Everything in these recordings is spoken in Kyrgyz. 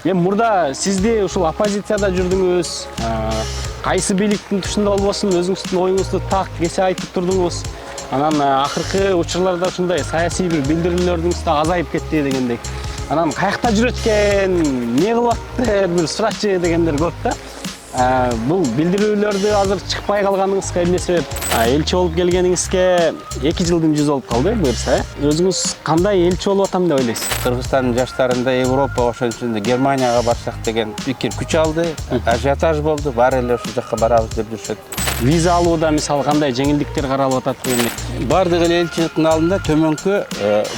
Эми мурда сизди ушул оппозицияда жүрдүңүз. Кайсы бийликтин тушунда болбосун өзүңүздүн оюңузду так кесе айтып турдуңуз. Анан акыркы учурларда ушундай саясий бир билдирүүлөрүңүз да азайып кетти дегендей. Анан каякта жүрөт экен, эмне кылып атты, бир сурачы дегендер көп да. Бул билдирүүлөрдү азыр чыкпай калганыңызга эмне себеп? Элчи болуп келгениңизге 2 жылдын жүзү болуп калды, буюрса. Өзүңүз кандай элчи болуп атам деп ойлойсуз? Кыргызстандын жаштарында Европа ошон үчүн Германияга барсак деген пикир күч алды, ажиотаж болду, баары эле ошол жака барабыз деп жүрүшөт. Виза алууда мисалы кандай жеңилдиктер каралып атат дегендей. Бардык эле элчиликтин алдында төмөнкү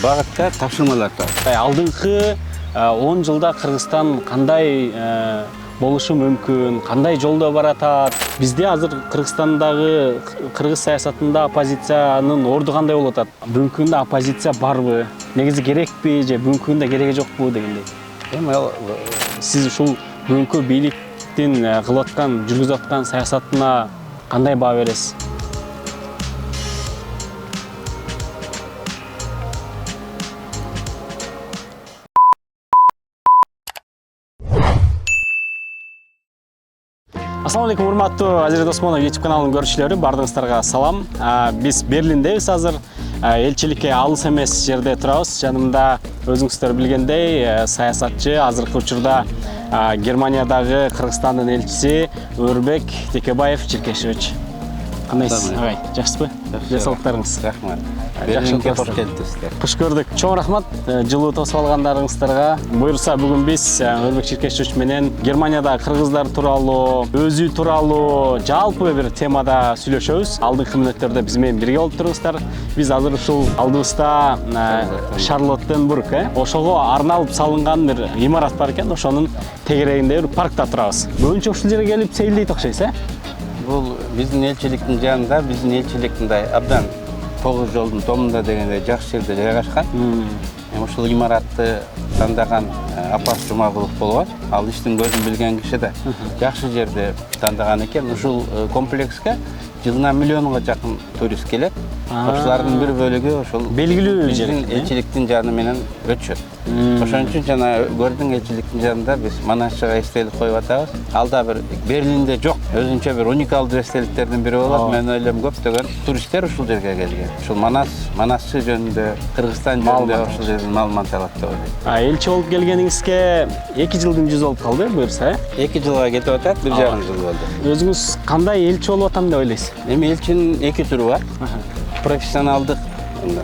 багытта тапшырмалар турат. Алдыңкы 10 жылда Кыргызстан кандай болушу мүмкүн, кандай жолдо баратат? Бизде азыр Кыргызстандагы кыргыз саясатында оппозициянын орду кандай болуп атат? Бүгүнкү күндө оппозиция барбы? Негизи керекпи же бүгүнкү күндө кереги жокпу дегендей. Эми Сиз ушул бүгүнкү бийликтин кылып аткан, жүргүзүп аткан саясатына кандай баа бересиз? Ассаламу алейкум, урматтуу Азирет Осмонов YouTube каналынын көрүүчүлөрү, бардыгыңыздарга салам. Биз Берлиндебиз азыр. Элчиликке алыс эмес жерде турабыз. Жанымда өзүңүздөр билгендей саясатчы, азыркы учурда Германиядагы Кыргызстандын элчиси Өрбек Текебаев Черкешевич. Кандайсыз? Агай, жакшысызбы? Денсаулыктарыңыз? Рахмат. Берлинге кош келипсиздер. Куш көрдүк. Чоң рахмат жылуу тосуп алгандарыңыздарга. Буюрса бүгүн биз Өрбек Черкешевич менен Германияда кыргыздар тууралуу, өзү тууралуу жалпы бир темада сүйлөшөбүз. Алдыңкы мүнөттөрдө биз менен бирге болуп туруңуздар. Биз азыр ушул алдыбызда Шарлоттенбург, ошого арналып салынган бир имарат бар экен. Ошонун тегерегинде бир паркта турабыз. Көбүнчө ушул жерге келип сейилдейт окшойсуз, Бул биздин элчиликтин жанында, биздин элчилик мындай абдан 9 жолдун томунда дегенде жакшы жерде жайгашкан. Ушул имаратты тандаган Апас Жумагулов болгон. Ал иштин көзүн билген киши да жакшы жерде тандаган экен. Ушул комплекске жылына миллионго жакын турист келет. Ошолордун бир бөлүгү ошол белгилүү биздин элчиликтин жаны менен өтүшөт. Ошон үчүн жана көрдүң элчиликтин жанында биз Манасчыга эстелик коюп атабыз. Ал да бир Берлинде жок, өзүнчө бир уникалдуу эстеликтердин бири болот. Мен ойлойм көптөгөн туристтер ушул жерге келген. Ушул Манасчы жөнүндө, Кыргызстан жөнүндө ушул жерден маалымат алат деп ойлойм. Элчи болуп келгениңизге 2 жылдын жүзү болуп калды, буюрса. 2 жылга кетип атат, 1,5 жыл болду. Өзүңүз кандай элчи болуп атам деп ойлойсуз? Эми элчинин 2 түрү бар. Профессионалдык,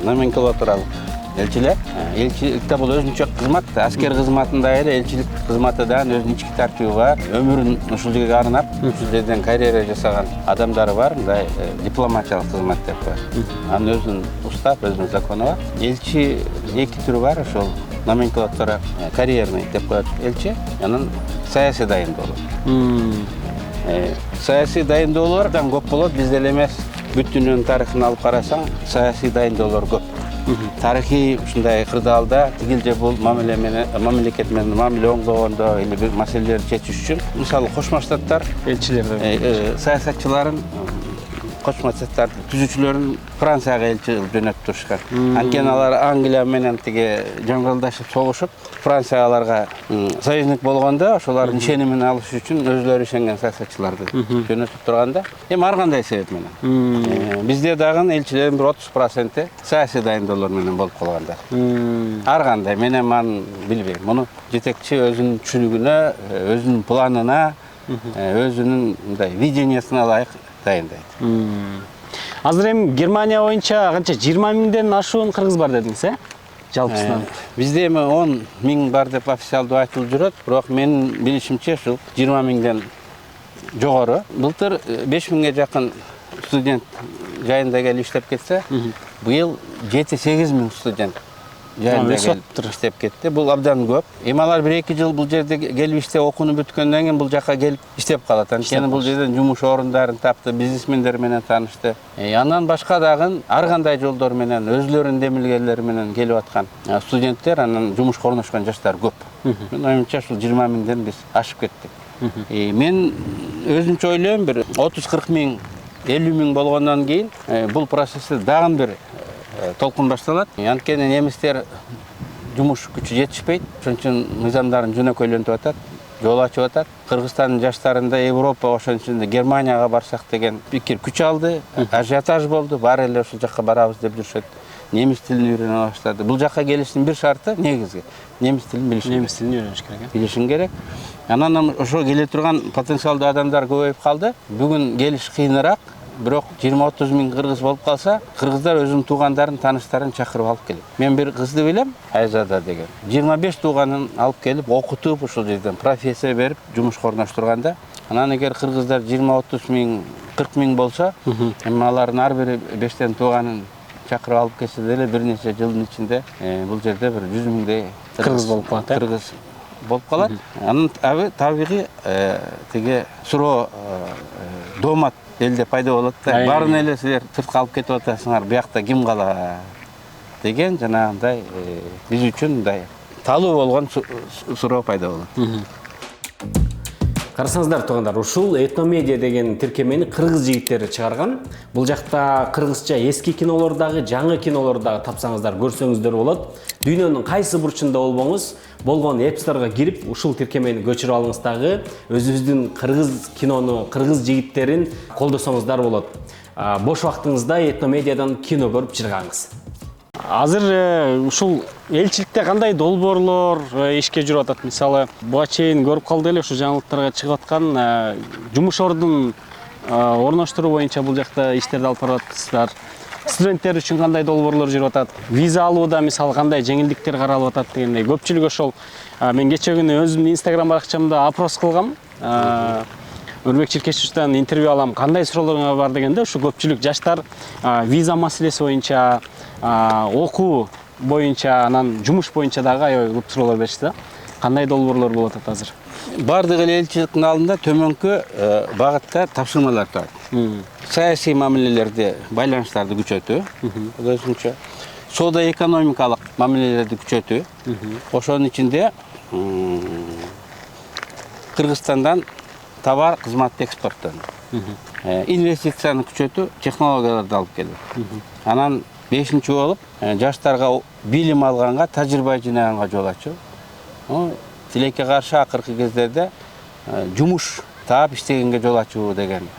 номенклатуралык элчилер. Элчиликте бул өзүнчө кызмат, аскер кызматында эле элчилик кызматы да өзүнүн ички тартиби бар. Өмүрүн ушул жерге арнап, ушул жерден карьера жасаган адамдары бар, мындай дипломатиялык кызмат деп коет. Анын өзүнүн устав, өзүнүн закону бар. Элчи 2 түрү бар, ошол номенклатура, карьерный деп коет элчи, анан саясий дайындоолор. Саясий дайындоолор абдан көп болот, бизде эле эмес. Бүт дүйнөнүн тарыхын алып карасаң, саясий дайындоолор көп. Тарыхый ушундай кырдаалда тигил же бул мамлекет менен мамиле оңдогондо или бир маселелерди чечиш үчүн, мисалы Кошмо Штаттар элчилерди, саясатчыларын Кошмо Штаттар түзүүчүлөрүн Францияга элчи жөнөтүп турушкан. Анткени алар Англия менен тиги жаңгылдашып согушуп, Франция аларга союзник болгондо, ошолордун ишенимин алыш үчүн өзлөрү ишенген саясатчыларды жөнөтүп турганда, эми ар кандай себеп менен. Бизде дагы элчилердин бир 30% саясий дайындоолор менен болуп калгандар. Ар кандай, мен эми аны билбейм. Муну жетекчи өзүнүн түшүнүгүнө, өзүнүн планына, өзүнүн мындай видениясына ылайык дайындайт. Азыр эми Германия боюнча канча 20 миңден ашуун кыргыз бар дедиңиз, жалпысынан? Бизде эми 10 миң бар деп официалдуу айтылып жүрөт, бирок менин билишимче ушул 20 миңден жогору. Былтыр 5 миңге жакын студент жайында келип иштеп кетсе, быйыл 7-8 миң студент жайында келип иштеп кетти. Бул абдан көп. Эми алар 1-2 жыл бул жерде келип иштеп окууну бүткөндөн кийин бул жака келип иштеп калат. Анткени бул жерден жумуш орундарын тапты, бизнесмендер менен таанышты. Андан башка дагы ар кандай жолдор менен, өзлөрүнүн демилгелери менен келип аткан студенттер, анан жумушка орношкон жаштар көп. Мен оюмча ушул 20 миңден биз ашып кеттик. Мен өзүмчө ойлойм, бир 30-40 миң, 50 миң болгондон кийин бул процессте дагы бир толкун башталат. Анткени немистер жумуш күчү жетишпейт. Ошон үчүн мыйзамдарын жөнөкөйлөнтүп атат, жол ачып атат. Кыргызстандын жаштарында Европа, ошон үчүн Германияга барсак деген пикир күч алды, ажиотаж болду. Баары эле ошол жакка барабыз деп жүрүшөт. Немис тилин үйрөнө баштады. Бул жакка келиштин бир шарты негизги немис тилин билиш. Немис тилин үйрөнүш керек. Билишин керек. Анан ошо келе турган потенциалдуу адамдар көбөйүп калды. Бүгүн келиш кыйыныраак. Бирок 20-30 миң кыргыз болуп калса, кыргыздар өзүнүн туугандарын, тааныштарын чакырып алып келет. Мен бир кызды билем, Айзада деген. 25 тууганын алып келип, окутуп, ушул жерден профессия берип, жумушка орноштурганда, анан эгер кыргыздар 20-30 миң, 40 миң болсо, эми алардын ар бири 5тен тууганын чакырып алып келсе деле бир нече жылдын ичинде бул жерде бир 100 миңдей Кыргыз болуп калат. Кыргыз болуп калат. Анан табигый тиги суроо домат элде пайда болот да. Баарын эле силер сыртка алып кетип атасыңар, биякта ким кала деген жанагындай биз үчүн мындай талуу болгон суроо пайда болот. Карасаңыздар туугандар, ушул Этномедиа деген тиркемени кыргыз жигиттери чыгарган. Бул жакта кыргызча эски кинолордагы, жаңы кинолордагы тапсаңыздар, көрсөңүздөр болот. Дүйнөнүн кайсы бурчунда болбоңуз, болгон App Store'га кирип, ушул тиркемени көчүрүп алыңыз дагы өзүбүздүн кыргыз кинону, кыргыз жигиттерин колдосоңуздар болот. Бош убактыңызда Этномедиадан кино көрүп чыргаңыз. Азыр ушул элчиликте кандай долбоорлор ишке жүрүп атат? Мисалы, буга чейин көрүп калды эле ушу жаңылыктарга чыгып аткан жумуш ордун орноштуруу боюнча бул жакта иштерди алып барып атасыздар. Студенттер үчүн кандай долбоорлор жүрүп атат? Виза алууда мисалы кандай жеңилдиктер каралып атат дегендей. Көпчүлүк ошол мен кече күнү өзүмдүн Instagram баракчамда опрос кылгам. Өрбек Черкешевичтен интервью алам, кандай суроолоруңар бар дегенде, ушу көпчүлүк жаштар виза маселеси боюнча, окуу боюнча, анан жумуш боюнча дагы аябай көп суроолор беришти. Кандай долбоорлор болуп атат азыр? Бардык эле элчиликтин алдында төмөнкү багытта тапшырмалар турат. Саясий мамилелерди, байланыштарды күчөтүү, өзүнчө. Соода экономикалык мамилелерди күчөтүү. Ошонун ичинде Кыргызстандан товар, кызмат экспорттон. Инвестицияны күчөтүү, технологияларды алып келүү. Анан 5-нчи болуп, жаштарга билим алганга, тажрыйба жыйнаганга жол ачуу. Тилекке каршы акыркы кездерде жумуш таап иштегенге жол ачуу деген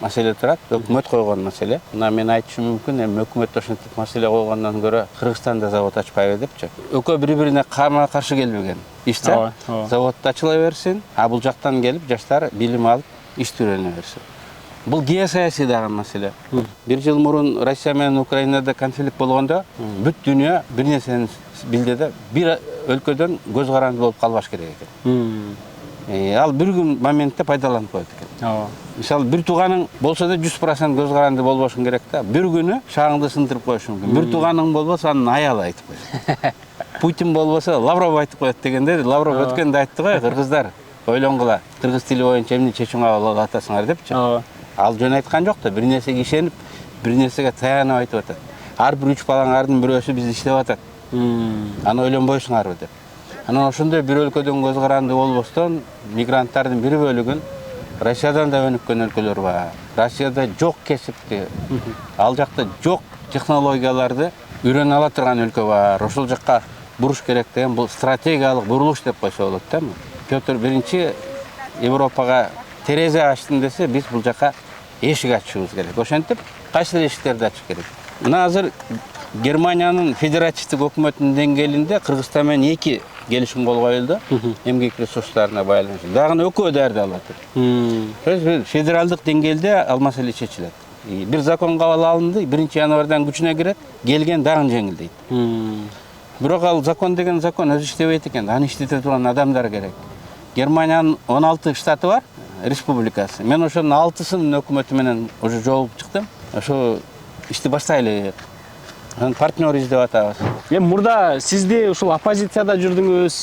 маселе турат. Өкмөт койгон маселе. Мына мен айтышым мүмкүн, эми өкмөт ошентип маселе койгондон көрө Кыргызстанда завод ачпайбы депчи. Экөө бири-бирине карама каршы келбеген иштер. Завод ачыла берсин, а бул жактан келип жаштар билим алып иштөрөнө берсин. Бул геосаясий дагы маселе. Бир жыл мурун Россия менен Украинада конфликт болгондо бүт дүйнө бир нерсени билди да, бир өлкөдөн көз каранды болуп калбаш керек экен. Ал бир күн моментте пайдаланып коет экен. Мисалы, бир тууганың болсо да 100% көз каранды болбошуң керек да. Бир күнү шагыңды сындырып коюшуң мүмкүн. Бир тууганың болбосо анын аялы айтып коет. Путин болбосо Лавров айтып коет дегенде, Лавров өткөндө айтты го, кыргыздар ойлонгула, кыргыз тили боюнча эмне чечим кабыл атасыңар депчи. Ал жөн айткан жок да, бир нерсеге ишенип, бир нерсеге таянып айтып атат. Ар бир 3 балаңардын бирөөсү бизди иштеп атат. Аны ойлонбойсуңарбы деп. Анан ошондой бир өлкөдөн көз каранды болбостон мигранттардын бир бөлүгүн Россиядан да өнүккөн өлкөлөр бар. Россияда жок кесипти, ал жакта жок технологияларды үйрөнө ала турган өлкө бар. Ошол жакка буруш керек деген бул стратегиялык бурулуш деп койсо болот да. Петр биринчи Европага терезе ачтым десе, биз бул жака эшик ачышыбыз керек. Ошентип, кайсы эшиктерди ачыш керек. Мына азыр Германиянын федеративдик өкмөтүнүн деңгээлинде Кыргызстан менен 2 келишим кол коюлду. Эмгек ресурстарына байланыштуу. Дагы экөө даярдалат. Федералдык деңгээлде ал маселе чечилет. Бир закон кабыл алынды, 1-январдан күчүнө кирет, келген дагы жеңилдейт. Бирок ал закон деген закон өзү иштебейт экен. Аны иштете турган адамдар керек. Германиянын 16 штаты бар, республикасы. Мен ошонун 6-сынын өкмөтү менен уже жолугуп чыктым. Ошо ишти баштайлы. Партнер издеп атабыз. Эми мурда сизди ушул оппозицияда жүрдүңүз,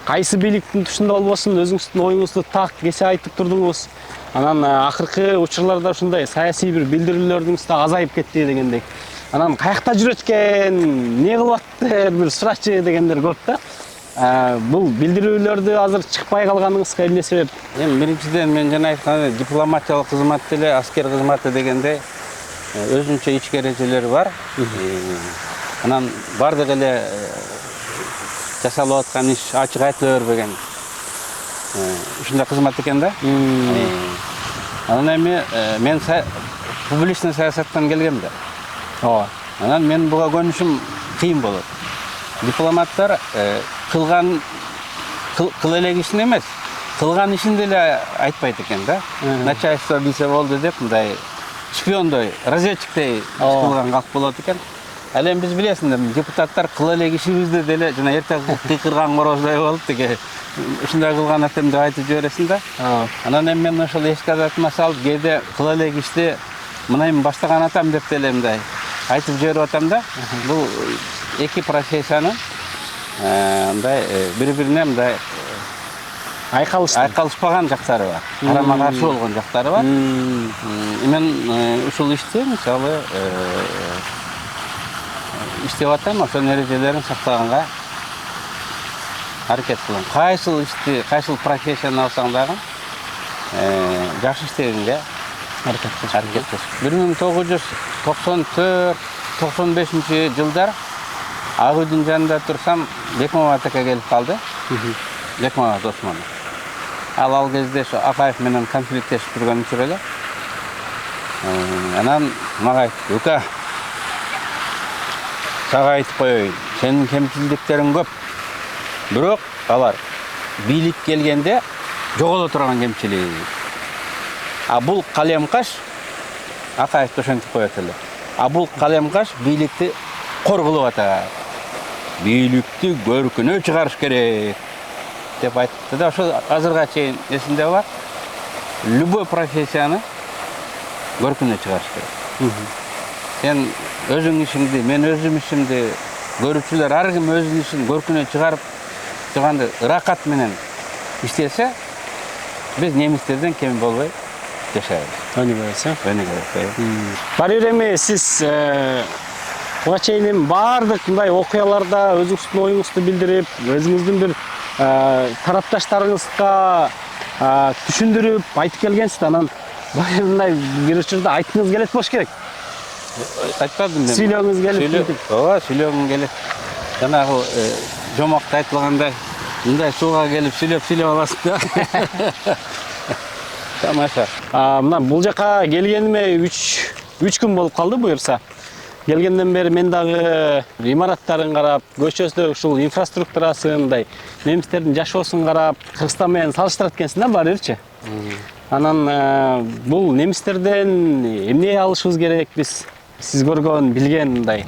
кайсы бийликтин тушунда болбосун өзүңүздүн оюңузду так кесе айтып турдуңуз. Анан акыркы учурларда ушундай саясий бир билдирүүлөрүңүз да азайып кетти дегендей. Анан каякта жүрөт экен, эмне кылып атты, бир сурачы дегендер көп да. Бул билдирүүлөрдү азыр чыкпай калганыңызга эмне себеп? Эми биринчиден мен жана айткандай дипломатиялык кызмат деле аскер кызматы дегенде өзүнчө ички эрежелери бар. Анан бардык эле жасалып аткан иш ачык айтыла бербеген. Ушундай кызмат экен да. Анан эми мен публичный саясаттан келгем да. Ооба. Анан мен буга көнүшүм кыйын болот. Дипломаттар кылган кыл элек ишин эмес, кылган ишин деле айтпайт экен да. Начальство билсе болду деп мындай шпиондой, разведчиктей кылган калк болот экен. Ал эми биз билесиң, депутаттар кыл элек ишибизди деле жана эртең кыйкырган короздай болуп деге ушундай кылган атем деп айтып жибересиң да. Анан эми мен ошол эски адатыма салып кээде кыл элек ишти мына эми баштаган атам деп деле мындай айтып жиберип атам да. Бул эки профессиянын мындай бири-бирине мындай айкалышпаган жактары бар. Карама каршы болгон жактары бар. Мен ушул ишти мисалы иштеп атам, ошол эрежелерин сактаганга аракет кылам. Кайсыл ишти, кайсыл профессияны алсаң дагы жакшы иштегенге аракет кылам. 1994-95 жылдар Ак үйдүн жанында турсам, Бекмамат ака келип калды. Бекмамат Осмонов. Ал кезде ошо Акаев менен конфликттешип жүргөн учур эле. Анан мага айтты: "Ука, сага айтып коеюн, сенин кемчилдиктериң көп. Бирок алар бийлик келгенде жоголо турган кемчилиги. А бул калем-каш", Акаев ошентип коет эле. "А бул калем-каш бийликти коргулуп атат. Бийликти көркүнө чыгарыш керек" деп айтты да. Ошо азырга чейин эсимде бар. Любой профессияны көркүнө чыгарыш керек. Сен өзүң ишиңди, мен өзүм ишимди, көрүүчүлөр ар ким өзүнүн ишин көркүнө чыгарып турганды ыракат менен иштесе, биз немистерден кем болбой жашайбыз. Өнүгөбүз. Бар эми сиз буга чейин баардык мындай окуяларда өзүңүздүн оюңузду билдирип, өзүңүздүн бир тарапташтарыңызга түшүндүрүп айтып келгенсиз. Анан мындай бир учурда айткыңыз келет болуш керек. Айтпадым мен. Сүйлөгүңүз келип. Ооба, сүйлөгүм келет. Жанагы жомокто айтылгандай, мындай сууга келип сүйлөп аласың да. Тамаша. Мына бул жака келгениме 3 күн болуп калды буюрса. Келгенден бери мен дагы имараттарын карап, көчөсү ушул инфраструктурасын, мындай немистердин жашоосун карап, Кыргызстан менен салыштырат экенсиң да баары бирчи. Анан бул немистерден эмне алышыбыз керек биз? Сиз көргөн, билген мындай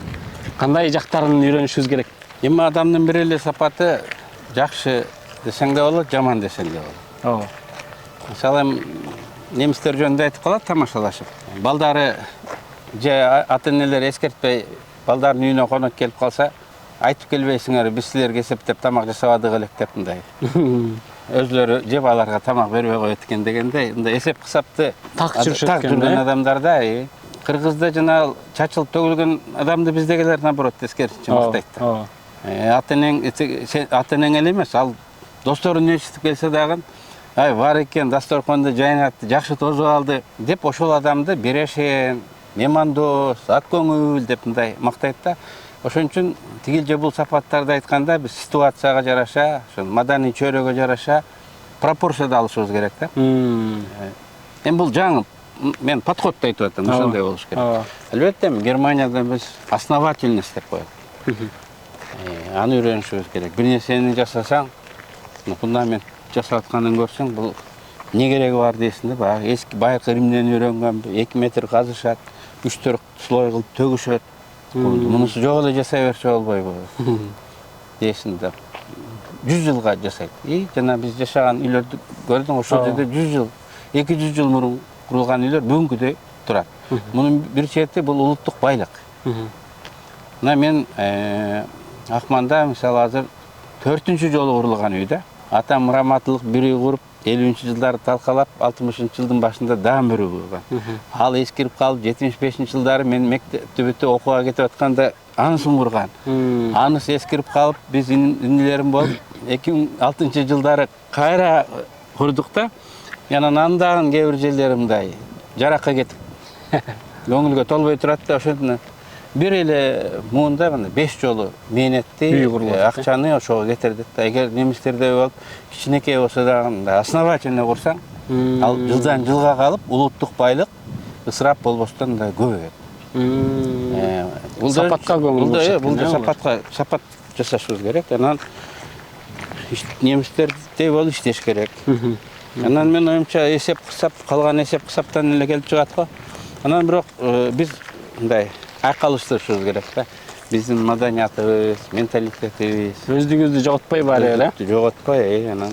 кандай жактарын үйрөнүшүбүз керек? Эми адамдын бир эле сапаты жакшы десең да болот, жаман десең да болот. Ооба. Мисалы немистер жөнүндө айтып калат тамашалашып. Балдары же ата-энелер эскертпей балдардын үйүнө конок келип калса, айтып келбейсиңер, биз силерге эсептеп тамак жасабадык элек деп мындай. Өзлөрү жеп аларга тамак бербей коет экен дегендей, мындай эсеп кысапты так жүргөн адамдарда Кыргызда жана чачылып төгүлгөн адамды биздегилер наоборот эскертчү мактайт. Ата-энең эле эмес, ал досторун ээрчитип келсе дагы, "Ай, бар экен, дасторконду жайнатты, жакшы тосуп алды" деп ошол адамды берешен, мемандос, ак көңүл деп мындай мактайт да. Ошон үчүн тигил же бул сапаттарды айтканда биз ситуацияга жараша, ошо маданий чөйрөгө жараша пропорцияда алышыбыз керек да. Эми бул жаңы мен подходду айтып атам, ошондой болуш керек. Албетте Германияда биз основательность деп коет. Аны үйрөнүшүбүз керек. Бир нерсени жасасаң, фундамент жасап атканын көрсөң, бул не кереги бар дейсиң да. Баягы эски байыркы Римден үйрөнгөн 2 метр казышат, 3-4 слой кылып төгүшөт. Мунусу жок эле жасай берсе болбойбу дейсиң да. 100 жылга жасайт. Жана биз жашаган үйлөрдү көрдүң, ошол жерде 100 жыл, 200 жыл мурун курулган үйлөр бүгүнкүдөй турат. Мунун бир чети бул улуттук байлык. Мына мен Акманда мисалы азыр 4-чү жолу курулган үй да. Атам раматылык бири куруп 50-чы жылдары талкалап, 60-чы жылдын башында дагы бирөө курган. Ал эскирип калып 75-чи жылдары мен мектепти бүтүп окууга кетип атканда анысын курган. Анысы эскирип калып, биз инилерим болуп 2006 жылдары кайра курдук да. Анан дагы кээ бир жерлери мындай жаракка кетип көңүлгө толбой турат да, ошондон бир эле муунда мына 5 жолу мээнетти, Үй курулат, акчаны ошого кетирдик да. Эгер немистердей болуп кичинекей болсо дагы основательно курсаң, ал жылдан жылга калып улуттук байлык ысырап болбостон да көбөйөт. Сапатка көңүл бурушат Бул экен, да сапат жасашыбыз керек. Анан немистердей болуп иштеш керек. Анан мен оюмча эсеп кысап, калган эсеп кысаптан эле келип чыгат го. Анан бирок биз мындай айкалыштырышыбыз керек да. Биздин маданиятыбыз, менталитетибиз Өздүгүздү жоготпой баары эле. Жоготпой, анан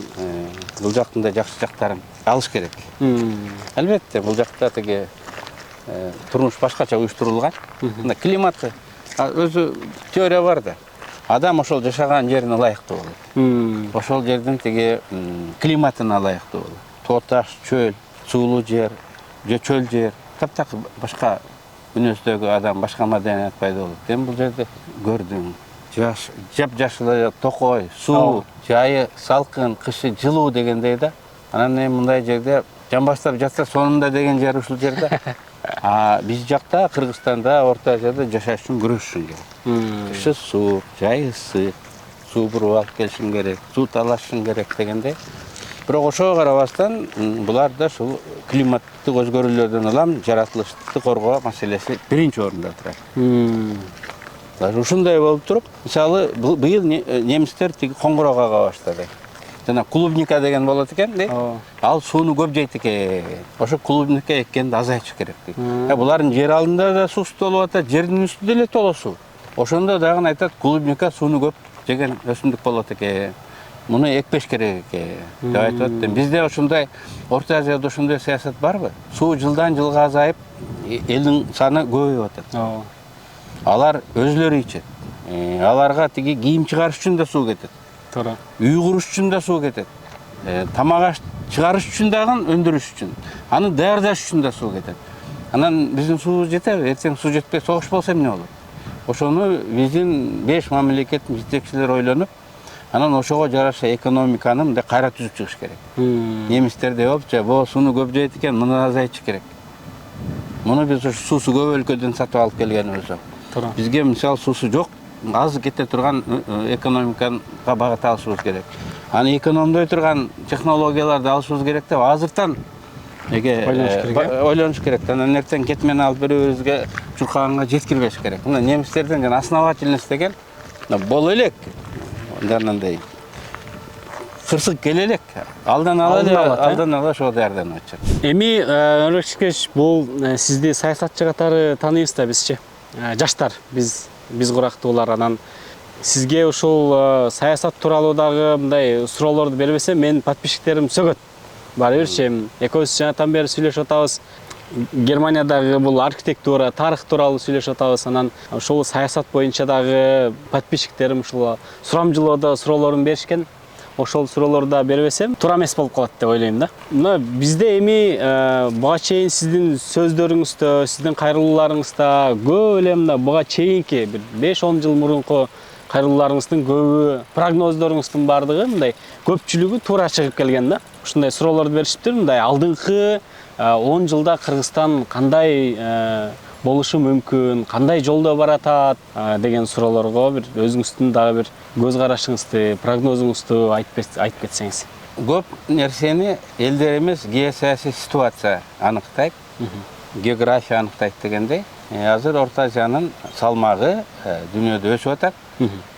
бул жактын да жакшы жактарын алыш керек. Албетте, бул жакта тиги турмуш башкача уюштурулган. Мына климаты өзү теория бар да. Адам ошол жашаган жерине ылайыктуу болот. Ошол жердин тиги климатына ылайыктуу болот. Тооташ, чөл, суулуу жер, же чөл жер, таптак башка мүнөздөгү адам, башка маданият пайда болот. Эми бул жерде көрдүм. Жап-жашыл токой, суу, жайы салкын, кышы жылуу дегендей да. Анан эми мындай жерде жамбаштап жатса сонунда деген жер ушул жерде. Биз жакта Кыргызстанда, Орто Азияда жашаш үчүн күрөшүшүң керек. Кышы суук, жайы ысык, суу буруп алып келишиң керек, суу талашышың керек дегендей. Бирок ошого карабастан булар да ушул климаттык өзгөрүүлөрдөн улам жаратылышты коргоо маселеси биринчи орунда турат. Ушундай болуп туруп, мисалы быйыл немистер тиги коңгуроо кага баштады. Жана клубника деген болот экен, ал сууну көп жейт экен. Ошо клубника эккенди азайтыш керек. Булардын жер алдында да суусуз болуп атат, жердин үстүндө эле толо суу. Ошондо дагы айтат, клубника сууну көп жеген өсүмдүк болот экен. Муну экпеш керек экен деп айтып атты. Бизде ошондой Орто Азияда ошондой саясат барбы? Суу жылдан жылга азайып, элдин саны көбөйүп атат. Алар өзлөрү ичет. Аларга тиги кийим чыгарыш үчүн да суу кетет. Туура. Үй куруш үчүн да суу кетет. Тамак аш чыгарыш үчүн дагы, өндүрүш үчүн. Аны даярдаш үчүн да суу кетет. Анан биздин суубуз жетеби? Эртең суу жетпей согуш болсо эмне болот? Ошону биздин 5 мамлекеттин жетекчилери ойлонуп, анан ошого жараша экономиканы мындай кайра түзүп чыгыш керек. Немистердей болупчу, бул сууну көп жейт экен, муну азайтыш керек. Муну биз ушу суусу көп өлкөдөн сатып алып келгенибиз жок. Туура. Бизге мисалы суусу жок, аз кете турган экономикага багыт алышыбыз керек. Аны экономдой турган технологияларды алышыбыз керек деп азыртан ойлонуш керек. Анан эртең кетмен алып бирөөбүзгө чуркаганга жеткирбеш керек. Мына немистерден жана основательность деген боло элек. Анандай кырсык келе элек. Алдан ала ошого даярданып атышат. Эми Өрөкшикеш, бул сизди саясатчы катары тааныйбыз да бизчи. Жаштар, биз курактуулар, анан сизге ушул саясат тууралуу дагы мындай суроолорду бербесем, менин подписчиктерим сөгөт. Баары бир экөөбүз жанатан бери сүйлөшүп атабыз. Германиядагы бул архитектура, тарых тууралуу сүйлөшүп атабыз. Анан ошол саясат боюнча дагы подписчиктерим ушул сурамжылоодо суроолорун беришкен. Ошол суроолорду да бербесем, туура эмес болуп калат деп ойлойм да. Мына бизде эми буга чейин сиздин сөздөрүңүздө, сиздин кайрылууларыңызда көп эле мына буга чейинки бир 5-10 жыл мурунку кайрылууларыңыздын көбү, прогноздоруңуздун баардыгы мындай көпчүлүгү туура чыгып келген да. Ушундай суроолорду беришиптир. Мындай алдыңкы 10 жылда Кыргызстан кандай болушу мүмкүн, кандай жолдо баратат деген суроолорго бир өзүңүздүн дагы бир көз карашыңызды, прогнозуңузду айтып кетсеңиз. Көп нерсени элдер эмес, геосаясий ситуация аныктайт, география аныктайт дегендей. Азыр Орто Азиянын салмагы дүйнөдө өсүп атат.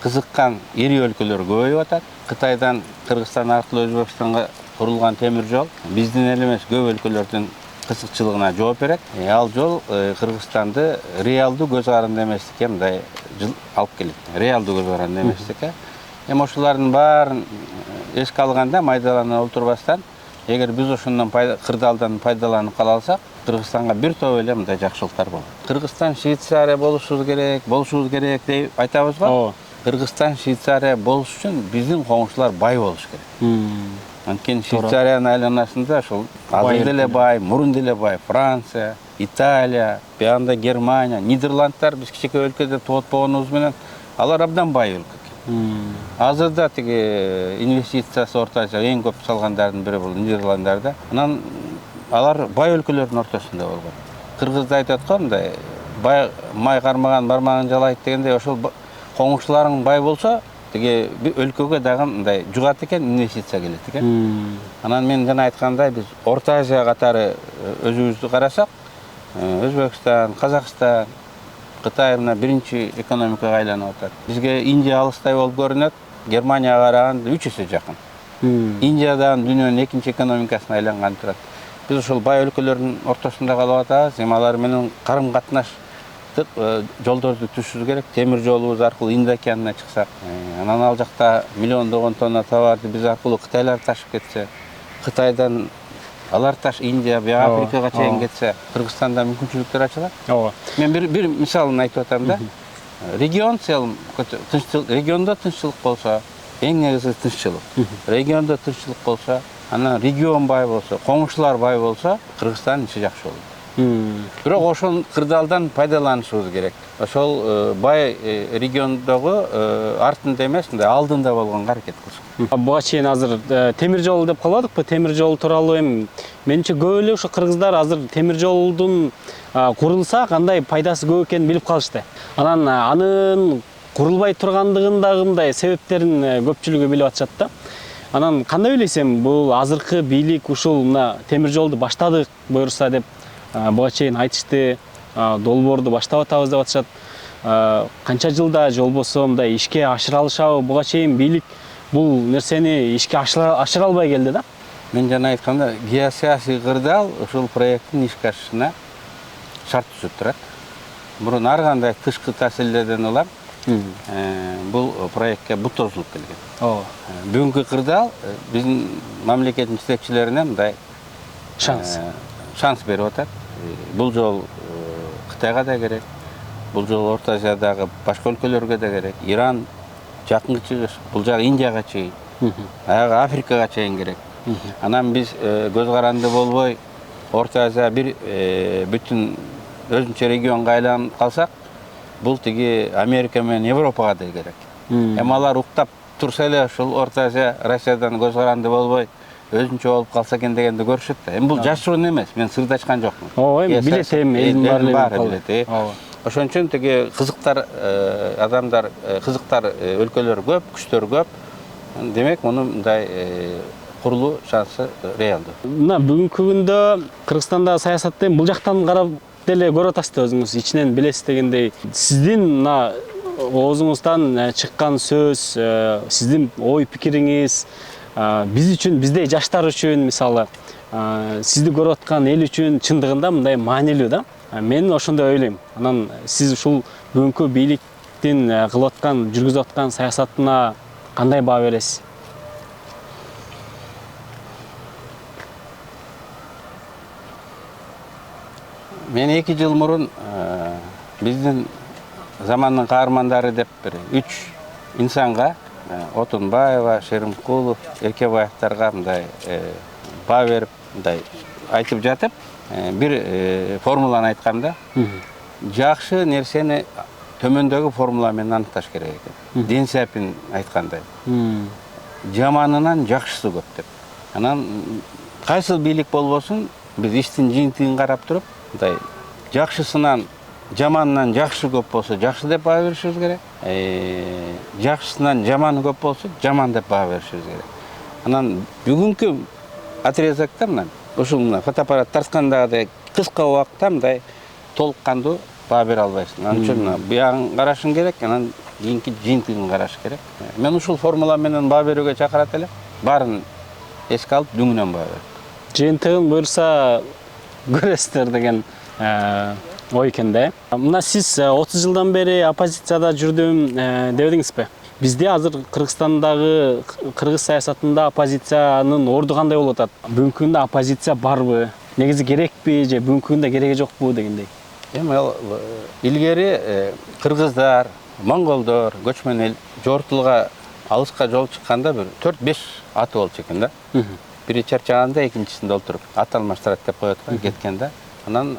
Кызыккан ири өлкөлөр көбөйүп атат. Кытайдан Кыргызстан аркылуу Өзбекстанга курулган темир жол биздин эл эмес көп өлкөлөрдүн кызыкчылыгына жооп берет. Ал жол Кыргызстанды реалдуу көз каранды эместикке мындай алып келет. Реалдуу көз каранды эместикке. Эми ошолардын баарын эске алганда, майдалана олтурбастан, эгер биз ошондон кырдаалдан пайдаланып кала алсак, Кыргызстанга бир топ эле мындай жакшылыктар болот. Кыргызстан Швейцария болушубуз керек деп айтабызбы? Кыргызстан Швейцария болуш үчүн биздин коңшулар бай болуш керек. Анткени Швейцариянын айланасында ошол азыр деле бай, мурун деле бай, Франция, Италия, бияында Германия, Нидерландтар биз кичине өлкөдө тоот болгонубуз менен алар абдан бай өлкө. Азырда тиги инвестициясы Орто Азияга эң көп салгандардын бири бул Нидерланддарда. Анан алар бай өлкөлөрдүн ортосунда болгон. Кыргызда айтат го мындай бай май кармаган бармагын жалайт дегендей ошол коңушчуларың бай болсо тиги өлкөгө дагы мындай жугат экен, инвестиция келет экен. Анан мен жана айткандай биз Орто Азия катары өзүбүздү карасак, Өзбекстан, Казакстан, Кытай мына биринчи экономикага айланып атат. Бизге Индия алыстай болуп көрүнөт, Германияга караганда 3 эсе жакын. Индиядан дүйнөнүн экинчи экономикасына айланган турат. Биз ошол бай өлкөлөрдүн ортосунда калып атабыз. Эми алар менен карым-катнаш жолдорду түзүшүбүз керек. Темир жолубуз аркылуу Инд океанына чыксак, анан ал жакта миллиондогон тонна товарды биз аркылуу Кытайлар ташып кетсе, Кытайдан алар Индия, Африкага чейин кетсе, Кыргызстанда мүмкүнчүлүктөр ачылат. Ооба. Мен бир мисалын айтып атам да. Регион целом региондо тынччылык болсо, эң негизи тынччылык. Региондо тынччылык болсо, анан регион бай болсо, коңушчулар бай болсо, Кыргызстан иши жакшы болот. Бирок ошол кырдаалдан пайдаланышыбыз керек. Ошол бай региондогу артында эмес, мындай алдында болгонго аракет кылсак. Буга чейин азыр темир жол деп калбадыкпы? Темир жол тууралуу эми менимче көп эле ошо кыргыздар азыр темир жолдун курулса кандай пайдасы көп экенин билип калышты. Анан анын курулбай тургандыгын дагы мындай себептерин көпчүлүгү билип атышат да. Анан кандай ойлойсуң, бул азыркы бийлик ушул мына темир жолду баштадык буюрса деп буга чейин айтышты, долбоорду баштап атабыз деп атышат. Канча жылда же болбосо мындай ишке ашыра алышабы? Буга чейин бийлик бул нерсени ишке ашыра албай келди да. Мен жана айтканда, геосаясий кырдаал ушул проекттин ишке ашышына шарт түзүп турат. Мурун ар кандай тышкы таасирлерден улам бул проектке бут тосулуп келген. Ооба. Бүгүнкү кырдаал биздин мамлекеттин жетекчилерине мындай шанс берип атат. Бул жол Кытайга да керек, бул жол Орто Азиядагы башка өлкөлөргө да керек. Иран, Жакынкы Чыгыш, бул жагы Индияга чейин, аягы Африкага чейин керек. Анан биз көз каранды болбой Орто Азия бир бүтүн өзүнчө регионго айланып калсак, бул тиги Америка менен Европага да керек. Эми алар уктап турса эле ушул Орто Азия Россиядан көз каранды болбой өзүнчө болуп калса экен дегенди көрүшөт да. Эми бул жашыруун эмес, мен сырды ачкан жокмун. Ооба, эми билет, элдин баары билет. Ошон үчүн тиги кызыктар адамдар, кызыктар өлкөлөр көп, күчтөр көп. Демек, муну мындай курулуу шансы реалдуу. Мына бүгүнкү күндө Кыргызстандагы саясатты бул жактан карап деле көрүп атасыз да, өзүңүз ичинен билесиз дегендей. Сиздин мына оозуңуздан чыккан сөз, сиздин ой пикириңиз биз үчүн, биздей жаштар үчүн, мисалы, сизди көрүп аткан эл үчүн чындыгында мындай маанилүү да. Мен ошондой ойлойм. Анан сиз ушул бүгүнкү бийликтин кылып аткан, жүргүзүп аткан саясатына кандай баа бересиз? Мен 2 жыл мурун биздин замандын каармандары деп бир 3 инсанга, Отунбаева, Шеримкулов, Эркебаевдарга мындай баа берип, мындай айтып жатып, бир формуланы айтканда, жакшы нерсени төмөндөгү формула менен аныкташ керек экен. Ден Сяопин айткандай. Жаманынан жакшысы көп деп. Анан кайсы бийлик болбосун, биз иштин жыйынтыгын карап туруп, мындай жакшысынан жаманынан жакшы көп болсо, жакшы деп баа беришибиз керек. Жакшысынан жаманы көп болсо, жаман деп баа беришибиз керек. Анан бүгүнкү отрезокто мына ушул мына фотоаппарат тарткандагыдай кыска убакытта мындай толук кандуу баа бере албайсың. Анын үчүн буягын карашың керек, анан кийинки жыйынтыгын караш керек. Мен ушул формула менен баа берүүгө чакырат элем. Баарын эске алып, дүңүнөн баа берет. Жыйынтыгын буюрса көрөсүздөр деген ой экен да. Мына сиз 30 жылдан бери оппозицияда жүрдүм дебедиңизби? Бизде азыр Кыргызстандагы кыргыз саясатында оппозициянын орду кандай болуп атат? Бүгүнкү күндө оппозиция барбы? Негизи керекпи же бүгүнкү күндө кереги жокпу дегендей? Эми илгери кыргыздар, монголдор, көчмөн эл жортулга алыска жол чыкканда бир 4-5 аты болчу экен да. Бири чарчаганда экинчисинде олтуруп ат алмаштырат деп коет экен кеткен да. Анан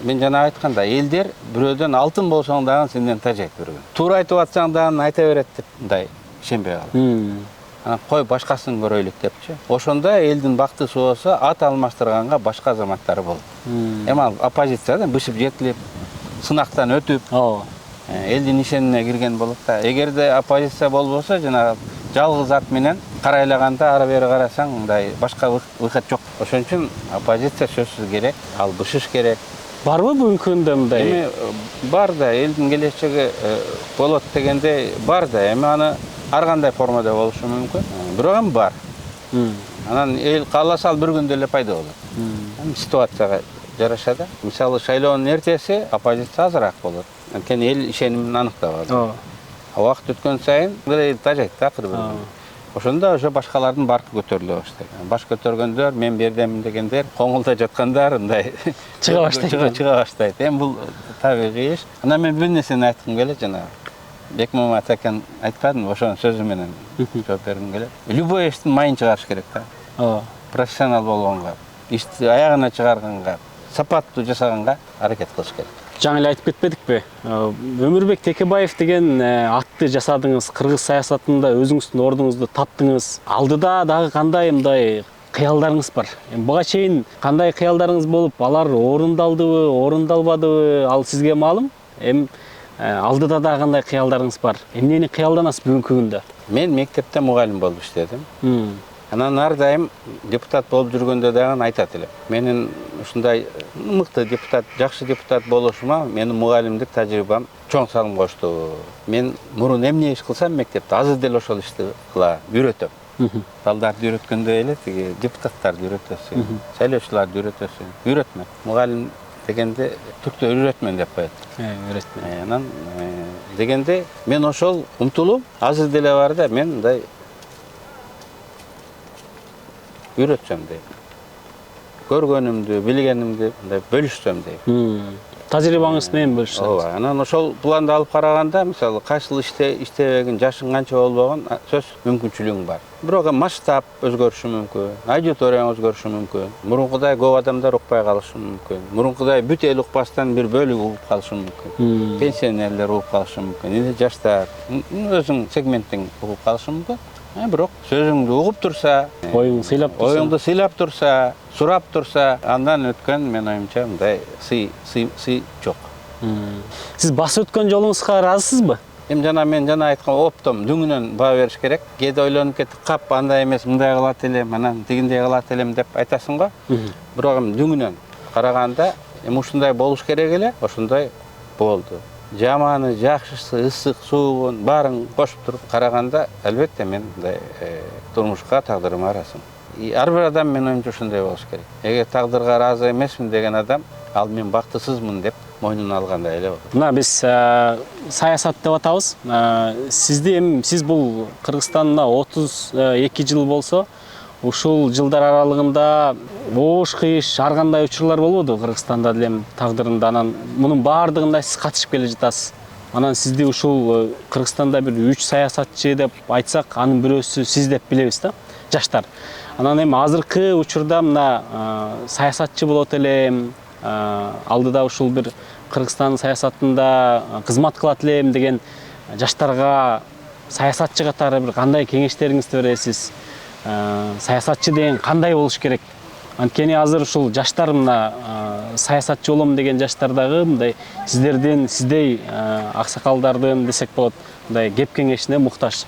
мен жана айтканда, элдер бирөөдөн алтын болсоң дагы сенден тажайт бирөө. Туура айтып атсаң дагы айта берет деп мындай ишенбей калат. Анан кой башкасын көрөйлүк депчи. Ошондо элдин бактысы болсо ат алмаштырганга башка азаматтары болот. Эми оппозициядан бышып жетилип, сынактан өтүп, ооба. элдин ишенине кирген болот да. Эгерде оппозиция болбосо, жанагы жалгыз ат менен карайлаганда ары бери карасаң, мындай башка выход жок. Ошон үчүн оппозиция сөзсүз керек, ал бышыш керек. Барбы бүгүнкү күндө мындай? Эми бар да, элдин келечеги болот дегенде бар да. Эми аны ар кандай формада болушу мүмкүн. Бирок эми бар. Анан эл кааласа ал бир күндө эле пайда болот. Ситуацияга жараша да. Мисалы шайлоонун эртеси оппозиция азыраак болот. Анткени эл ишенимин аныктап алды. Ооба. Убакыт өткөн сайын эл тажайт да акыры. Ошондо ошо башкалардын баркы көтөрүлө баштайт. Баш көтөргөндөр, мен бердемин дегендер, коңулда жаткандар мындай чыга баштайт. Чыга баштайт. Эми бул табигый иш. Анан мен бир нерсени айткым келет жана Бекмамат Атакен айтпадым, ошонун сөзү менен жооп бергим келет. Любой иштин майын чыгарыш керек да. Ооба. Профессионал болгонго, ишти аягына чыгарганга, сапаттуу жасаганга аракет кылыш керек. Жаңы эле айтып кетпедикпи? Өмүрбек Текебаев деген атты жасадыңыз, кыргыз саясатында өзүңүздүн ордуңузду таптыңыз. Алдыда дагы кандай мындай кыялдарыңыз бар? Буга чейин кандай кыялдарыңыз болуп, алар орундалдыбы, орундалбадыбы, ал сизге маалым? Алдыда да кандай кыялдарыңыз бар? Эмнени кыялданасыз бүгүнкү күндө? Мен мектепте мугалим болуп иштедим. Анан ар дайым депутат болуп жүргөндө дагы айтат элем. Менин ушундай мыкты депутат, жакшы депутат болушума менин мугалимдик тажрыйбам чоң салым кошту. Мен мурун эмне иш кылсам мектепте азыр деле ошол ишти кыла үйрөтөм. Балдарды үйрөткөндөй эле тиги депутаттарды үйрөтөсүң, шайлоочуларды үйрөтөсүң. Үйрөтмө. Мугалим дегенде түрктө үйрөтмөн деп коет. Үйрөтмө. Анан дегенде мен ошол умтулуп азыр деле бар да, мен мындай үйрөтсөм дейм. Көргөнүмдү, билгенимди мындай бөлүшсөм дейм. Тажрыйбаңыз менен бөлүшсөңүз. Ооба, анан ошол планды алып караганда, мисалы кайсы жыл иштебеген, жашың канча болбогон сөз мүмкүнчүлүгүң бар. Бирок масштаб өзгөрүшү мүмкүн, аудиторияң өзгөрүшү мүмкүн, мурункудай көп адамдар укпай калышы мүмкүн, мурункудай бүт эл укпастан бир бөлүгү угуп калышы мүмкүн, пенсионерлер угуп калышы мүмкүн, эле жаштар, өзүң сегменттиң угуп калышы мүмкүн. Бирок сөзүңдү угуп турса, оюңду сыйлап турса, сурап турса, андан өткөн мен оюмча мындай сый жок. Сиз басып өткөн жолуңузга ыраазысызбы? Эми мен жана айткан оптом дүңүнөн баа бериш керек. Кээде ойлонуп кетип, кап андай эмес, мындай кылат элем, анан тигиндей кылат элем деп айтасың го. Бирок эми дүңүнөн караганда, эми ушундай болуш керек эле, ошондой болду. Жаманы, жакшысы, ысык, суугун баарын кошуп туруп караганда, албетте мен мындай турмушка тагдырыма ыраазымын. Ар бир адам менин оюмча ошондой болуш керек. Эгер тагдырга ыраазы эмесмин деген адам, ал мен бактысызмын деп мойнуна алгандай эле болот. Мына биз саясат деп атабыз. Сиз бул Кыргызстанда 32 жыл болсо, ушул жылдар аралыгында боош кыйыш, ар кандай учурлар болбоду Кыргызстанда деле тагдырында. Анан мунун баардыгында сиз катышып келе жатасыз. Анан сизди ушул Кыргызстанда бир 3 саясатчы деп айтсак, анын бирөөсү сиз деп билебиз да, жаштар. Анан эми азыркы учурда мына саясатчы болот элем, алдыда ушул бир Кыргызстан саясатында кызмат кылат элем деген жаштарга саясатчы катары бир кандай кеңештериңизди бересиз? Саясатчы деген кандай болуш керек? Анткени азыр ушул жаштар мына саясатчы болом деген жаштардагы мындай сиздей аксакалдардын десек болот, мындай кеп кеңешине муктаж.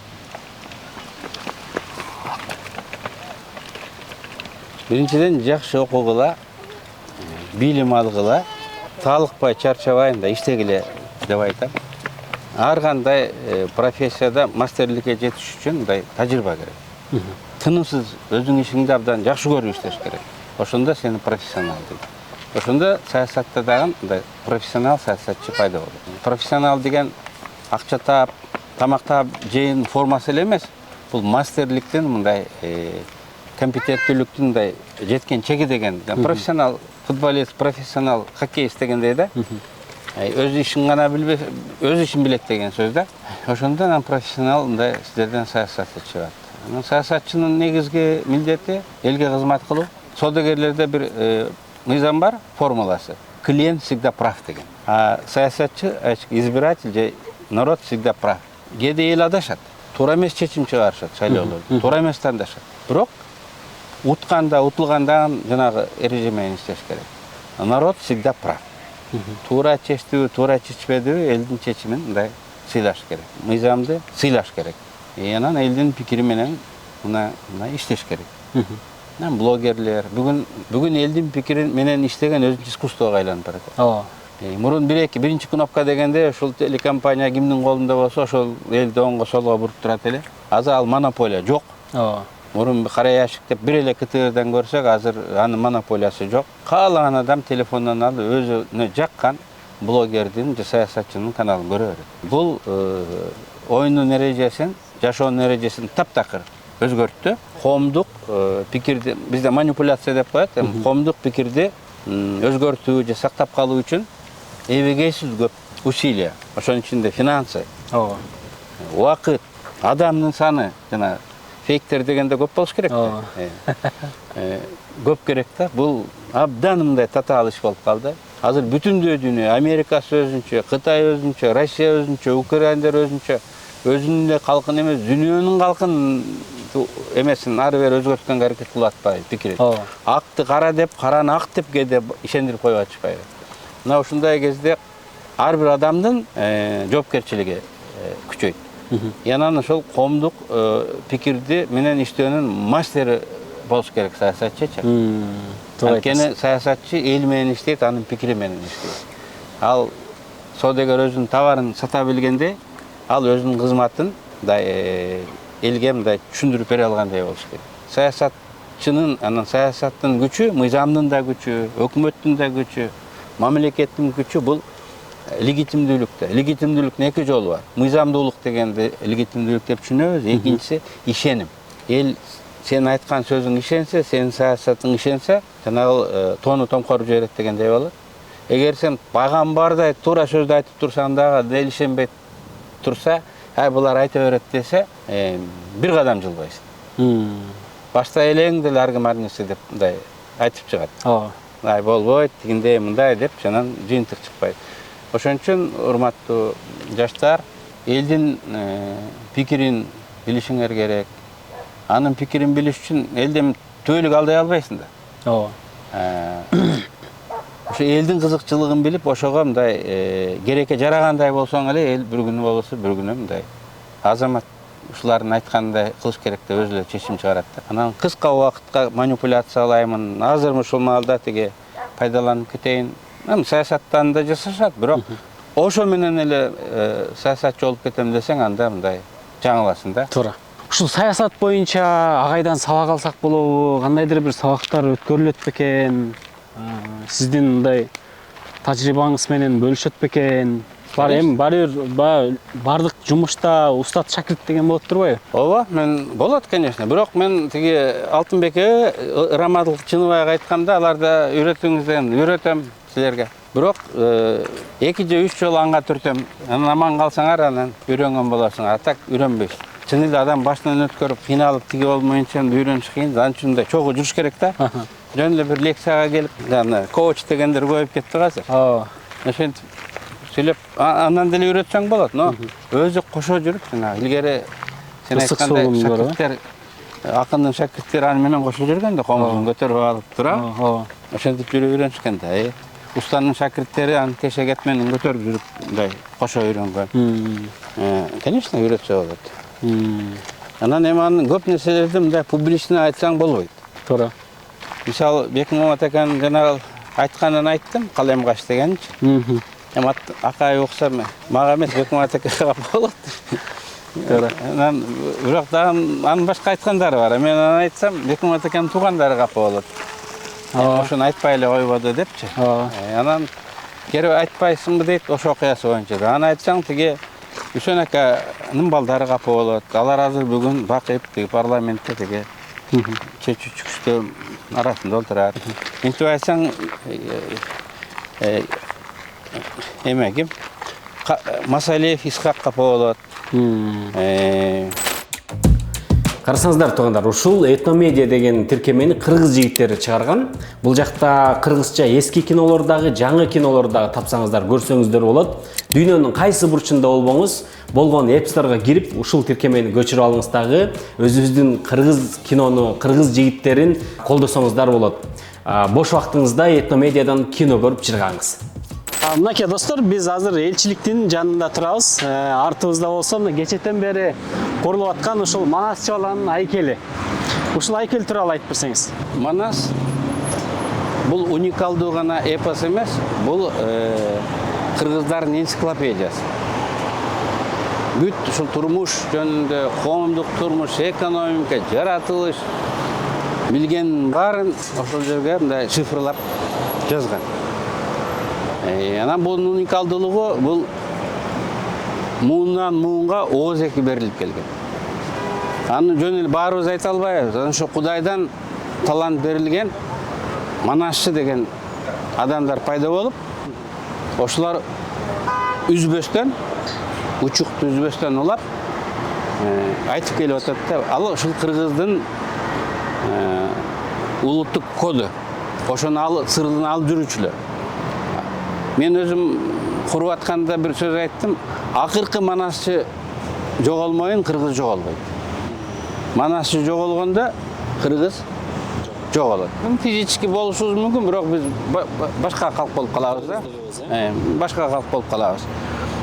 Биринчиден жакшы окугула, билим алгыла, талыкпай, чарчабай иштегиле деп айтам. Ар кандай профессияда мастерликке жетиш үчүн мындай тажрыйба керек. Тынымсыз өзүң ишиңди абдан жакшы көрүп иштеш керек. Ошондо сени профессионал дейт. Ошондо саясатта дагы мындай профессионал саясатчы пайда болот. Профессионал деген акча таап, тамак таап жейин формасы эле эмес. Бул мастерликтин мындай компетенттүүлүктүн мындай жеткен чеги деген. Профессионал футболист, профессионал хоккеист дегендей да. Өз ишин гана билбей, өз ишин билет деген сөз да. Ошондо профессионал мындай сиздерден саясатчы чыгат. Саясатчынын негизги милдети элге кызмат кылуу. Содогерлерде бир мыйзам бар, формуласы. Клиент всегда прав деген. А саясатчы, избиратель же народ всегда прав. Кээде эл адашат. Туура эмес чечим чыгарышат шайлоолордо. Туура эмес тандашат. Бирок утканда, утулганда жанагы эреже менен иштеш керек. Народ всегда прав. Туура чечтиби, туура чечпедиби элдин чечимин мындай сыйлаш керек. Мыйзамды сыйлаш керек. Анан элдин пикири менен мына иштеш керек. Блогерлер бүгүн элдин пикири менен иштеген өзүнчө искусствого айланып барат. Ооба. Мурун биринчи кнопка дегенде ушул телекомпания кимдин колунда болсо ошол элди оңго солго буруп турат эле. Азыр ал монополия жок. Ооба. Мурун кара яшик деп бир эле КТРдан көрсөк, азыр анын монополиясы жок. Каалаган адам телефондон алып өзүнө жаккан блогердин же саясатчынын каналын көрө берет. Бул оюнун эрежесин, жашоонун эрежесин таптакыр өзгөрттү. Коомдук пикирди бизде манипуляция деп коет. Коомдук пикирди өзгөртүү же сактап калуу үчүн эбегейсиз көп усилия. Ошонун ичинде финансы, Ооба. убакыт, адамдын саны, жана фейктер дегенде көп болуш керек. Көп керек да. Бул абдан мындай татаал иш болуп калды. Азыр бүтүн дүйнө, Америкасы өзүнчө, Кытай өзүнчө, Россия өзүнчө, Украиндар өзүнчө, өзүнүн эле калкын эмес, дүйнөнүн калкын эмесин ары бери өзгөрткөнгө аракет кылып атпайбы пикири. Акты кара деп, караны ак деп кээде ишендирип коюп атышпайбы. Мына ушундай кезде ар бир адамдын жоопкерчилиги күчөйт. Анан ошол коомдук пикирди менен иштөөнүн мастери болуш керек саясатчычы. Анткени саясатчы эл менен иштейт, анын пикири менен иштейт. Ал содагер өзүнүн товарын сата билгенде, ал өзүнүн кызматын элге мындай түшүндүрүп бере алгандай болуш керек. Саясатчынын, анан саясаттын күчү, мыйзамдын да күчү, өкмөттүн да күчү, мамлекеттин күчү бул легитимдүүлүктө. Легитимдүүлүктүн эки жолу бар. Мыйзамдуулук дегенди легитимдүүлүк деп түшүнөбүз. Экинчиси ишеним. Эл сен айткан сөзүң ишенсе, сенин саясатың ишенсе, жанагы тоону томкоруп жиберет дегендей болот. Эгер сен багам бардай туура сөздү айтып турсаң дагы эл ишенбей турса, булар айта берет десе, бир кадам жылбайсың. Башта элең деле ар ким ар нерсе деп мындай айтып чыгат. Болбойт, тигиндей мындай деп жанан жыйынтык чыкпайт. Ошон үчүн урматтуу жаштар, элдин пикирин билишиңер керек. Анын пикирин билиш үчүн элден түбөлүк алдай албайсың да. Ошо элдин кызыкчылыгын билип, ошого мындай керекке жарагандай болсоң эле эл бир күнү болбосо бир күнү мындай азамат ушулардын айткандай кылыш керек деп өзү эле чечим чыгарат да. Анан кыска убакытка манипуляциялаймын, азыр ушул маалда тиги пайдаланып кетейин. Саясаттан да жасашат, бирок ошо менен эле саясатчы болуп кетем десең, анда мындай жаңыласың да. Туура. Ушул саясат боюнча агайдан сабак алсак болобу? Кандайдыр бир сабактар өткөрүлөт бекен? Сиздин мындай тажрыйбаңыз менен бөлүшөт бекен? Бардык жумушта устат шакирт деген болуп турбайбы? Ооба, мен болот, конечно. Бирок мен тиги Алтынбек Рамадыл Чыныбайга айтканда, аларда үйрөтүңүздөн үйрөтөм силерге. Бирок 2 же 3 жолу анга түртөм. Анан аман калсаңар, анан үйрөнгөн болосуңар. А так үйрөнбөйсүң. Чын эле адам башынан өткөрүп, кыйналып тиги болмоюнча үйрөнүш кыйын. Анын үчүн да чогуу жүрүш керек да. Жөн эле бир лекцияга келип, коуч дегендер көбөйүп кетти азыр. Ошентип сүйлөп, андан деле үйрөтсөң болот, но өзү кошо жүрүп, илгери сен айткандай шакирттер, акындын шакирттери аны менен кошо жүргөн да, комузун көтөрүп алып тура. Ошентип жүрүп үйрөнүшкөн да. Устанын шакирттери аны тешегет менен көтөрүп жүрүп, мындай кошо үйрөнгөн. Конечно, үйрөтсө болот. Анан эми анын көп нерселерди мындай публично айтсаң болбойт. Туура. Мисалы, Бекмамат аканын жанагы айтканын айттым, калем каш дегенчи. Эми акай укса мага эмес Бекмамат акага болот. Туура. Анан бирок дагы анын башка айткандары бар. Мен аны айтсам, Бекмамат аканын туугандары капа болот. Ошону айтпай эле койбоду депчи. Анан керек айтпайсыңбы дейт, ошо окуясы боюнча. Аны айтсаң, тиги Үсөн аканын балдары капа болот. Алар азыр бүгүн бакып тиги парламентте тиги чечүүчүктөр арасында отурат. Интип айтсаң, ким? Масалиев Исхак капа болот. Карасаңыздар туугандар, ушул Этномедиа деген тиркемени кыргыз жигиттери чыгарган. Бул жакта кыргызча эски кинолордагы, жаңы кинолордагы тапсаңыздар, көрсөңүздөр болот. Дүйнөнүн кайсы бурчунда болбоңуз, болгон App Store'га кирип, ушул тиркемени көчүрүп алыңыз дагы, өзүбүздүн кыргыз кинону, кыргыз жигиттерин колдосоңуздар болот. Бош вактыңызда Этномедиадан кино көрүп чыргаңыз. Мынакей достор, биз азыр элчиликтин жанында турабыз. Артыбызда болсо мына кечетен бери курулуп аткан ушул Манас чабаланын айкели. Ушул айкел тууралуу айтып берсеңиз. Манас бул уникалдуу гана эпос эмес, бул кыргыздардын энциклопедиясы. Бүт ушул турмуш жөнүндө, коомдук турмуш, экономика, жаратылыш билген баарын ошол жерге мындай шифрлап жазган. Анан бунун уникалдуулугу бул муундан муунга ооз эки берилип келген. Аны жөн эле баарыбыз айта албайбыз. Ошо Кудайдан талант берилген манасчы деген адамдар пайда болуп, ошолор үзбөстөн, учукту үзбөстөн улап айтып келип атат да, ал ушул кыргыздын улуттук коду. Ошону сырын алып жүрүүчүлөр. Мен өзüm куруп атканда бир сөз айттым. Акыркы манасчы жоголмойун, кыргыз жоголбойт. Манасчы жоголгондо кыргыз жоголот. Физически болушубуз мүмкүн, бирок биз башка калк болуп калабыз да. Башка калк болуп калабыз.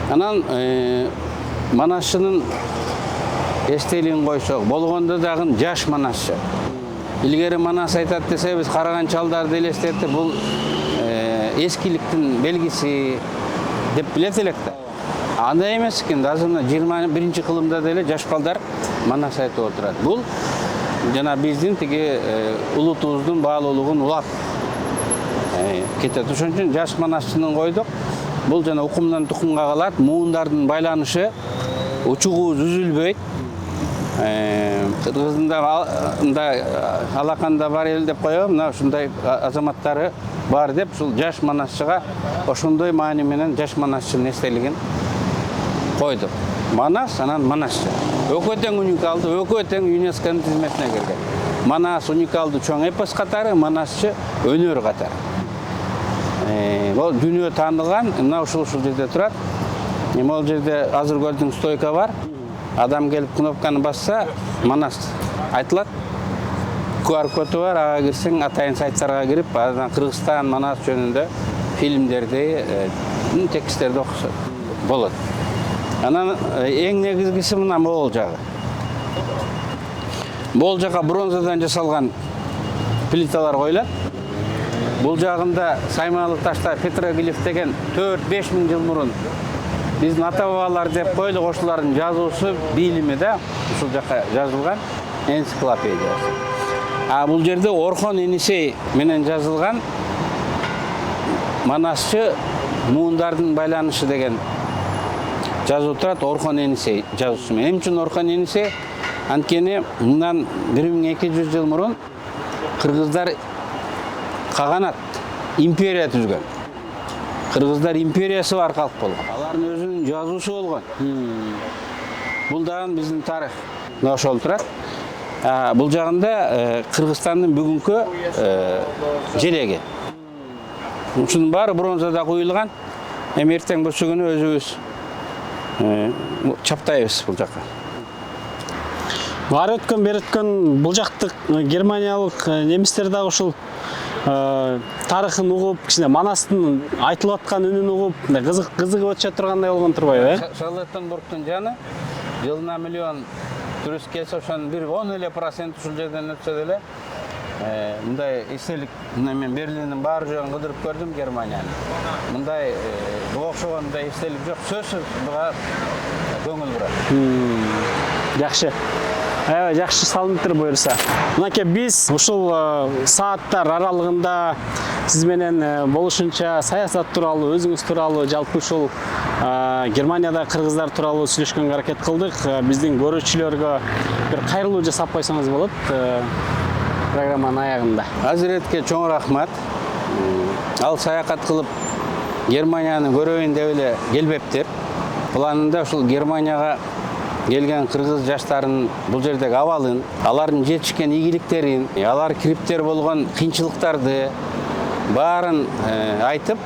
Анан манасчынын эстелигин койсок, болгондо дагы жаш манасчы. Илгери манас айтат десе, биз караган чалдарды элестетип, бул эскиликтин белгиси деп билет элек да. Андай эмес экен, азыр 21-кылымда деле жаш балдар манас айтып отурат. Бул жана биздин тиги улутубуздун баалуулугун улап кетет. Ошон үчүн жаш манасчынын койдук. Бул жана укумдан тукумга калат, муундардын байланышы, учугубуз үзүлбөйт. Кыргыздын алаканда бар эл деп коебу, мына ушундай азаматтары бар деп, ушул жаш манасчыга ошондой маани менен жаш манасчынын эстелигин койдук. Манас, анан манасчы. Экөө тең уникалдуу, экөө тең ЮНЕСКОнун тизметине кирген. Манас уникалдуу чоң эпос катары, манасчы өнөр катары. Бул дүйнө таанылган, мына ушул жерде турат. Могул жерде азыр көлдүн стойка бар. Адам келип кнопканы басса, манас айтылат. QR коду бар, ага кирсең, атайын сайттарга кирип, анан Кыргызстан, Манас жөнүндө фильмдерди, тексттерди окуса болот. Анан эң негизгиси мына могул жагы. Могул жакка бронзадан жасалган плиталар коюлат. Бул жагында саймалы ташта петроглиф деген 4-5 миң жыл мурун биздин ата-бабалар деп койлук, ошолордун жазуусу, билими да ушул жакка жазылган энциклопедиясы. Бул жерде Орхон Енисей менен жазылган Манасчы муундардын байланышы деген жазуу турат. Орхон Енисей жазуусу менен. Эмне үчүн Орхон Енисей? Анткени мындан 1200 жыл мурун кыргыздар каганат, империя түзгөн. Кыргыздар империясы бар калк болгон. Алардын өзүнүн жазуусу болгон. Бул дагы биздин тарых. Ошол турат. Бул жагында Кыргызстандын бүгүнкү желеги. Ушунун баары бронзада куюлган. Эртең бөсөгүнү өзүбүз чаптайбыз бул жакка. Баары өткөн, бери өткөн бул жактык германиялык немистер дагы ушул тарыхын угуп, кичине Манастын айтылып аткан үнүн угуп, кызыгып өтүшө тургандай болгон турбайбы, Шарлоттенбургтун жаны жылына миллион турист келсе, ошонун бир 10% ушул жерден өтсө деле, мындай эстелик, мен Берлиндин баары жөнүн кыдырып көрдүм, Германияны. Мындай буга окшогон эстелик жок, сөзсүз буга көңүл бурат. Жакшы. Жакшы салымдыр буюрса. Мынакей биз ушул сааттар аралыгында сиз менен болушунча саясат тууралуу, өзүңүз тууралуу, жалпы ушул Германияда кыргыздар тууралуу сүйлөшкөнгө аракет кылдык. Биздин көрүүчүлөргө бир кайрылуу жасап койсоңуз болот программанын аягында. Азиретке чоң рахмат. Ал саякат кылып Германияны көрөйүн деп эле келбептир. Планында ушул Германияга келген кыргыз жаштарын бул жердеги абалын, алардын жетишкен ийгиликтерин, алар кириптер болгон кыйынчылыктарды баарын айтып,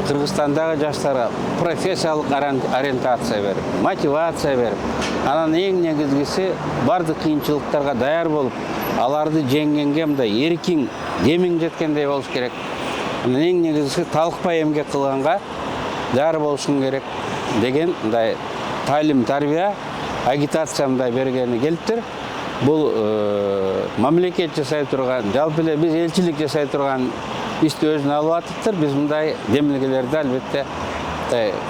Кыргызстандагы жаштарга профессиялык ориентация берип, мотивация берип, анан эң негизгиси бардык кыйынчылыктарга даяр болуп, аларды жеңгенге мындай эркин, демиң жеткендей болуш керек Анан эң негизгиси талыкпай эмгек кылганга даяр болушуң керек деген мындай талим тарбия агитация мындай бергени келиптир. Бул мамлекет жасай турган, жалпы эле биз элчилик жасай турган ишти өзүнө алып атыптыр. Биз мындай демилгелерди албетте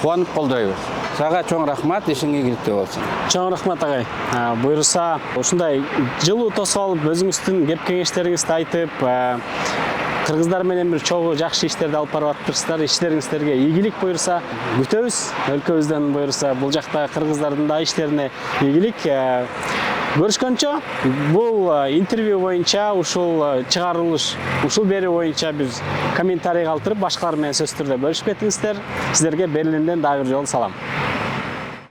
кубанып колдойбуз. Сага чоң рахмат, ишиң ийгиликтүү болсун. Чоң рахмат агай. Буйруса ушундай жылуу тосуп алып өзүңүздүн кеп кеңештериңизди айтып, кыргыздар менен бир чогуу жакшы иштерди алып барып атыптырсыздар. Иштериңиздерге ийгилик буйруса күтөбүз. Өлкөбүздөн буйруса бул жакта кыргыздардын да иштерине ийгилик. Görüşкөнчө бул интервью боюнча ушул чыгарылыш, ушул берүү боюнча биз комментарий калтырып, башкалар менен сөз түрдө бөлүшүп кетиңиздер. Сиздерге Берлинден дагы бир жолу салам.